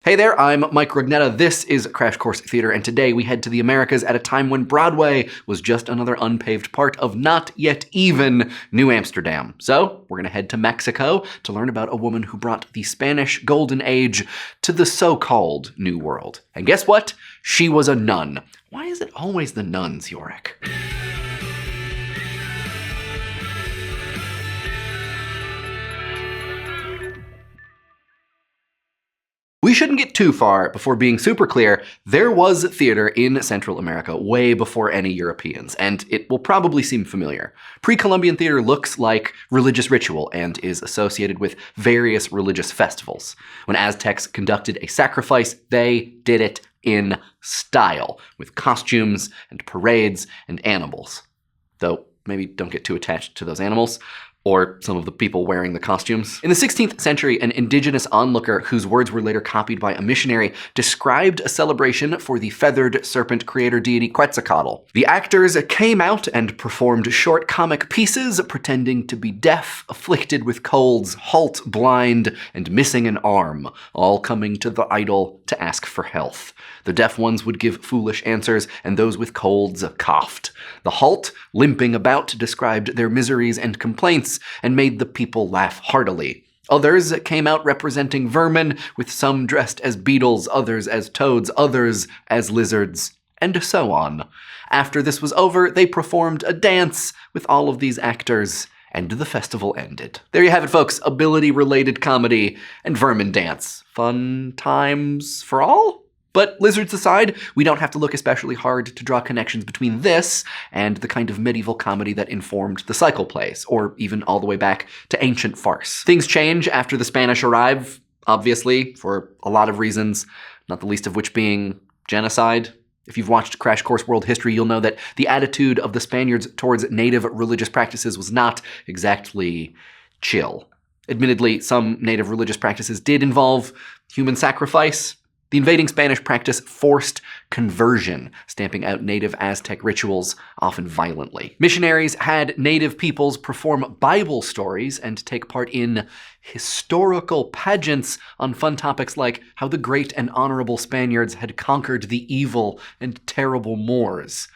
Hey there, I'm Mike Rugnetta. This is Crash Course Theater, and today we head to the Americas at a time when Broadway was just another unpaved part of not yet even New Amsterdam. So, we're gonna head to Mexico to learn about a woman who brought the Spanish Golden Age to the so-called New World. And guess what? She was a nun. Why is it always the nuns, Yorick? We shouldn't get too far before being super clear. There was theater in Central America way before any Europeans, and it will probably seem familiar. Pre-Columbian theater looks like religious ritual and is associated with various religious festivals. When Aztecs conducted a sacrifice, they did it in style, with costumes and parades and animals. Though, maybe don't get too attached to those animals. Or some of the people wearing the costumes. In the 16th century, an indigenous onlooker, whose words were later copied by a missionary, described a celebration for the feathered serpent creator deity Quetzalcoatl. The actors came out and performed short comic pieces, pretending to be deaf, afflicted with colds, halt, blind, and missing an arm, all coming to the idol to ask for health. The deaf ones would give foolish answers, and those with colds coughed. The halt, limping about, described their miseries and complaints, and made the people laugh heartily. Others came out representing vermin, with some dressed as beetles, others as toads, others as lizards, and so on. After this was over, they performed a dance with all of these actors, and the festival ended. There you have it, folks. Ability-related comedy and vermin dance. Fun times for all? But lizards aside, we don't have to look especially hard to draw connections between this and the kind of medieval comedy that informed the cycle plays, or even all the way back to ancient farce. Things change after the Spanish arrive, obviously, for a lot of reasons, not the least of which being genocide. If you've watched Crash Course World History, you'll know that the attitude of the Spaniards towards native religious practices was not exactly chill. Admittedly, some native religious practices did involve human sacrifice. The invading Spanish practice forced conversion, stamping out native Aztec rituals, often violently. Missionaries had native peoples perform Bible stories and take part in historical pageants on fun topics like how the great and honorable Spaniards had conquered the evil and terrible Moors.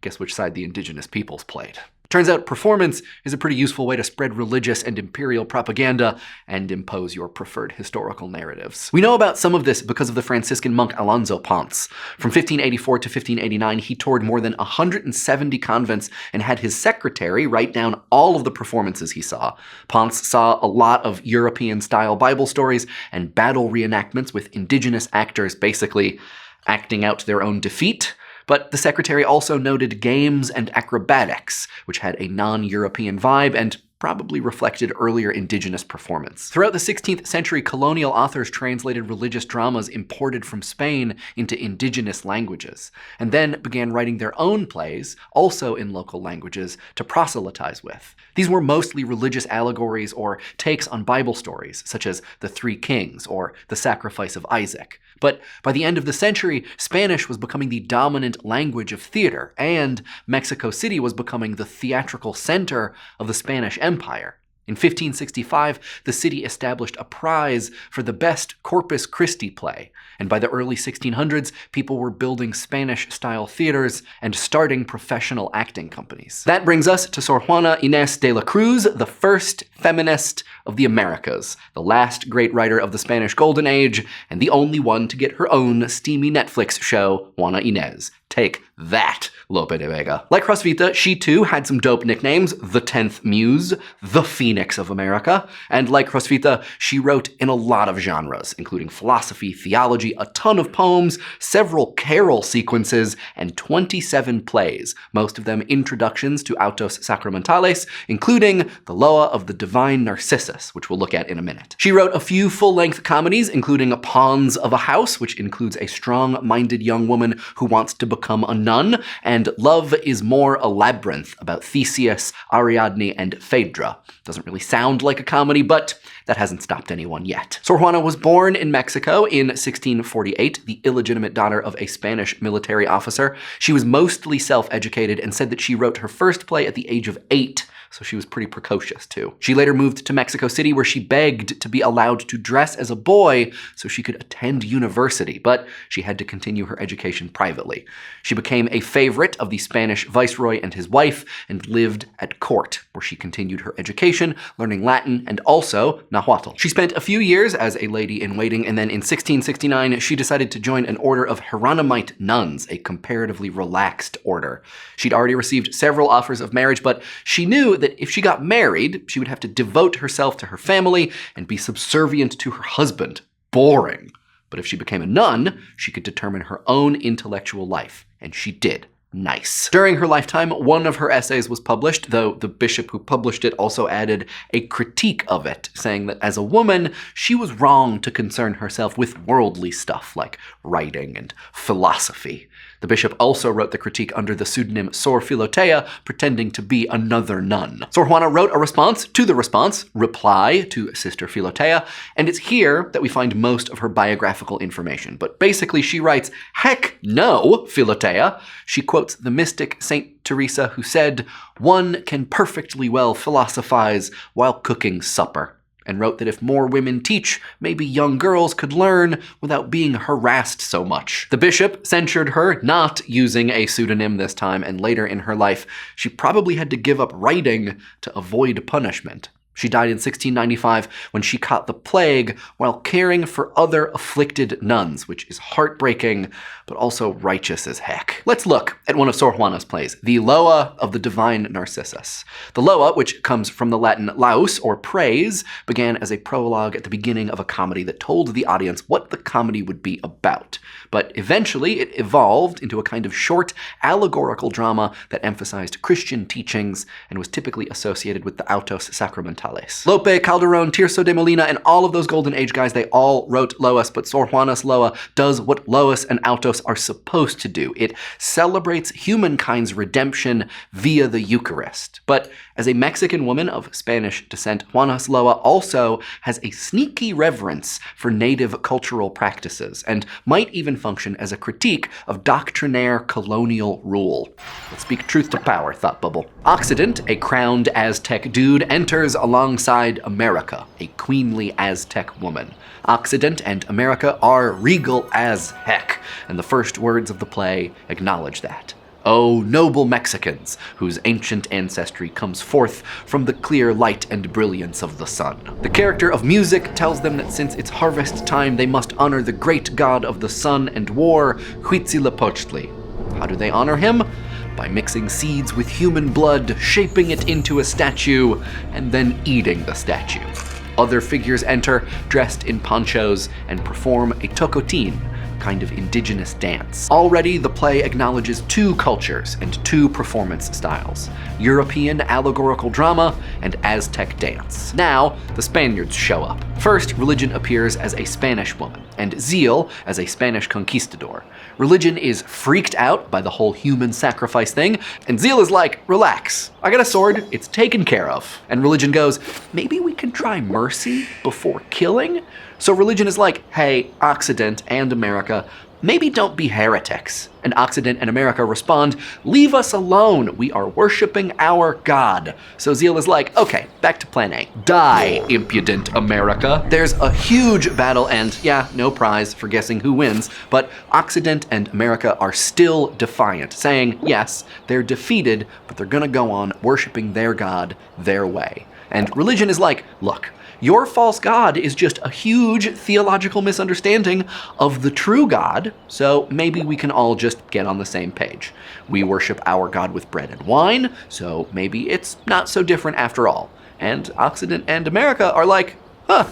Guess which side the indigenous peoples played. Turns out performance is a pretty useful way to spread religious and imperial propaganda and impose your preferred historical narratives. We know about some of this because of the Franciscan monk Alonso Ponce. From 1584 to 1589, he toured more than 170 convents and had his secretary write down all of the performances he saw. Ponce saw a lot of European-style Bible stories and battle reenactments with indigenous actors basically acting out their own defeat. But the secretary also noted games and acrobatics, which had a non-European vibe and probably reflected earlier indigenous performance. Throughout the 16th century, colonial authors translated religious dramas imported from Spain into indigenous languages, and then began writing their own plays, also in local languages, to proselytize with. These were mostly religious allegories or takes on Bible stories, such as The Three Kings or The Sacrifice of Isaac. But by the end of the century, Spanish was becoming the dominant language of theater, and Mexico City was becoming the theatrical center of the Spanish Empire. In 1565, the city established a prize for the best Corpus Christi play, and by the early 1600s, people were building Spanish-style theaters and starting professional acting companies. That brings us to Sor Juana Inez de la Cruz, the first feminist of the Americas, the last great writer of the Spanish Golden Age, and the only one to get her own steamy Netflix show, Juana Ynez. Take that, Lope de Vega. Like Roswitha, she too had some dope nicknames: the 10th Muse, the Phoenix of America, and like Roswitha, she wrote in a lot of genres, including philosophy, theology, a ton of poems, several carol sequences, and 27 plays, most of them introductions to autos sacramentales, including the Loa of the Divine Narcissus, which we'll look at in a minute. She wrote a few full-length comedies, including Pawns of a House, which includes a strong-minded young woman who wants to become a nun, and Love is More a Labyrinth, about Theseus, Ariadne, and Phaedra. Doesn't really sound like a comedy, but that hasn't stopped anyone yet. Sor Juana was born in Mexico in 1648, the illegitimate daughter of a Spanish military officer. She was mostly self-educated and said that she wrote her first play at the age of 8, so she was pretty precocious too. She later moved to Mexico City, where she begged to be allowed to dress as a boy so she could attend university, but she had to continue her education privately. She became a favorite of the Spanish viceroy and his wife and lived at court, where she continued her education, learning Latin and also Nahuatl. She spent a few years as a lady-in-waiting, and then in 1669 she decided to join an order of Hieronymite nuns, a comparatively relaxed order. She'd already received several offers of marriage, but she knew that if she got married, she would have to devote herself to her family and be subservient to her husband. Boring. But if she became a nun, she could determine her own intellectual life, and she did. Nice. During her lifetime, one of her essays was published, though the bishop who published it also added a critique of it, saying that as a woman, she was wrong to concern herself with worldly stuff like writing and philosophy. The bishop also wrote the critique under the pseudonym Sor Filotea, pretending to be another nun. Sor Juana wrote a response to the response, reply to Sister Filotea, and it's here that we find most of her biographical information. But basically she writes, "Heck no, Filotea." She quotes the mystic Saint Teresa, who said, "One can perfectly well philosophize while cooking supper," and wrote that if more women teach, maybe young girls could learn without being harassed so much. The bishop censured her not using a pseudonym this time, and later in her life, she probably had to give up writing to avoid punishment. She died in 1695 when she caught the plague while caring for other afflicted nuns, which is heartbreaking, but also righteous as heck. Let's look at one of Sor Juana's plays, the Loa of the Divine Narcissus. The Loa, which comes from the Latin laus, or praise, began as a prologue at the beginning of a comedy that told the audience what the comedy would be about. But eventually it evolved into a kind of short, allegorical drama that emphasized Christian teachings and was typically associated with the autos sacramentales. Lope, Calderón, Tirso de Molina, and all of those Golden Age guys, they all wrote Loas, but Sor Juana's Loa does what Loas and autos are supposed to do. It celebrates humankind's redemption via the Eucharist. But as a Mexican woman of Spanish descent, Juana's Loa also has a sneaky reverence for native cultural practices, and might even function as a critique of doctrinaire colonial rule. Let's speak truth to power, Thought Bubble. Occident, a crowned Aztec dude, enters alongside America, a queenly Aztec woman. Occident and America are regal as heck, and the first words of the play acknowledge that. O noble Mexicans, whose ancient ancestry comes forth from the clear light and brilliance of the sun. The character of music tells them that since it's harvest time, they must honor the great god of the sun and war, Huitzilopochtli. How do they honor him? By mixing seeds with human blood, shaping it into a statue, and then eating the statue. Other figures enter, dressed in ponchos, and perform a tocotin, kind of indigenous dance. Already, the play acknowledges two cultures and two performance styles: European allegorical drama and Aztec dance. Now, the Spaniards show up. First, religion appears as a Spanish woman, and Zeal as a Spanish conquistador. Religion is freaked out by the whole human sacrifice thing, and Zeal is like, relax, I got a sword, it's taken care of. And religion goes, maybe we can try mercy before killing? So religion is like, hey, Occident and America, maybe don't be heretics. And Occident and America respond, leave us alone, we are worshiping our God. So Zeal is like, okay, back to plan A. Die, impudent America. There's a huge battle and, yeah, no prize for guessing who wins, but Occident and America are still defiant, saying, yes, they're defeated, but they're gonna go on worshiping their God their way. And religion is like, look, your false god is just a huge theological misunderstanding of the true God, so maybe we can all just get on the same page. We worship our God with bread and wine, so maybe it's not so different after all. And Occident and America are like, huh,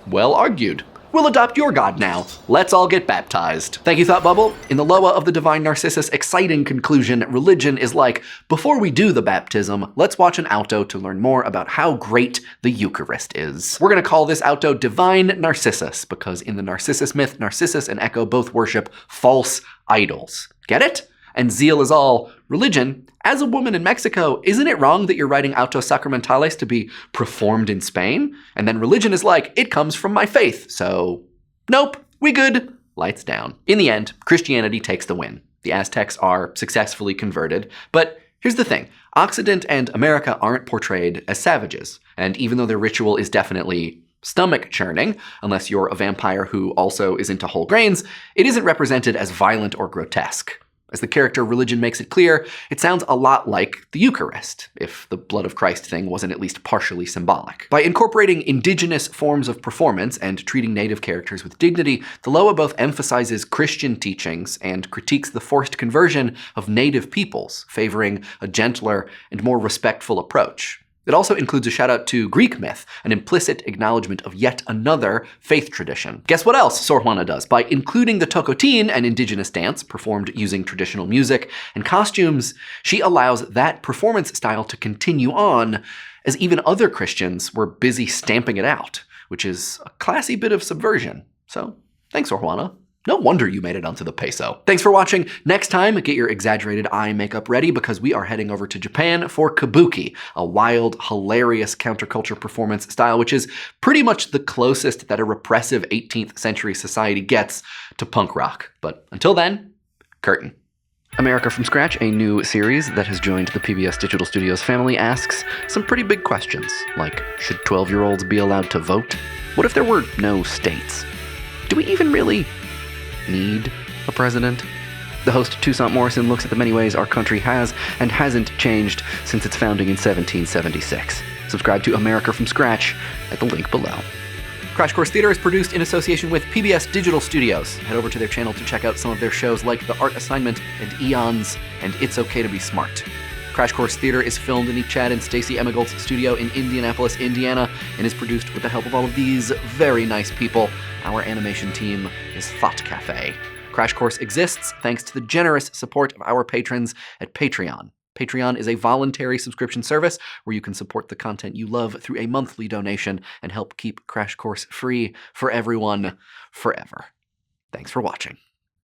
well argued. We'll adopt your god now. Let's all get baptized. Thank you, Thought Bubble. In the Loa of the Divine Narcissus' exciting conclusion, religion is like, before we do the baptism, let's watch an auto to learn more about how great the Eucharist is. We're gonna call this auto Divine Narcissus, because in the Narcissus myth, Narcissus and Echo both worship false idols. Get it? And zeal is all, religion, as a woman in Mexico, isn't it wrong that you're writing autos sacramentales to be performed in Spain? And then religion is like, it comes from my faith, so nope, we good. Lights down. In the end, Christianity takes the win. The Aztecs are successfully converted, but here's the thing. Occident and America aren't portrayed as savages, and even though their ritual is definitely stomach churning, unless you're a vampire who also is into whole grains, it isn't represented as violent or grotesque. As the character religion makes it clear, it sounds a lot like the Eucharist, if the blood of Christ thing wasn't at least partially symbolic. By incorporating indigenous forms of performance and treating native characters with dignity, the Loa both emphasizes Christian teachings and critiques the forced conversion of native peoples, favoring a gentler and more respectful approach. It also includes a shout-out to Greek myth, an implicit acknowledgement of yet another faith tradition. Guess what else Sor Juana does? By including the tocotin, an indigenous dance performed using traditional music and costumes, she allows that performance style to continue on, as even other Christians were busy stamping it out, which is a classy bit of subversion. So, thanks, Sor Juana. No wonder you made it onto the peso. Thanks for watching. Next time, get your exaggerated eye makeup ready because we are heading over to Japan for kabuki, a wild, hilarious counterculture performance style, which is pretty much the closest that a repressive 18th century society gets to punk rock. But until then, curtain. America from Scratch, a new series that has joined the PBS Digital Studios family, asks some pretty big questions, like, should 12-year-olds be allowed to vote? What if there were no states? Do we even really need a president? The host, Toussaint Morrison, looks at the many ways our country has and hasn't changed since its founding in 1776. Subscribe to America from Scratch at the link below. Crash Course Theater is produced in association with PBS Digital Studios. Head over to their channel to check out some of their shows like The Art Assignment and Eons and It's Okay to Be Smart. Crash Course Theater is filmed in the Chad and Stacey Emigold's studio in Indianapolis, Indiana, and is produced with the help of all of these very nice people. Our animation team is Thought Cafe. Crash Course exists thanks to the generous support of our patrons at Patreon. Patreon is a voluntary subscription service where you can support the content you love through a monthly donation and help keep Crash Course free for everyone forever. Thanks for watching.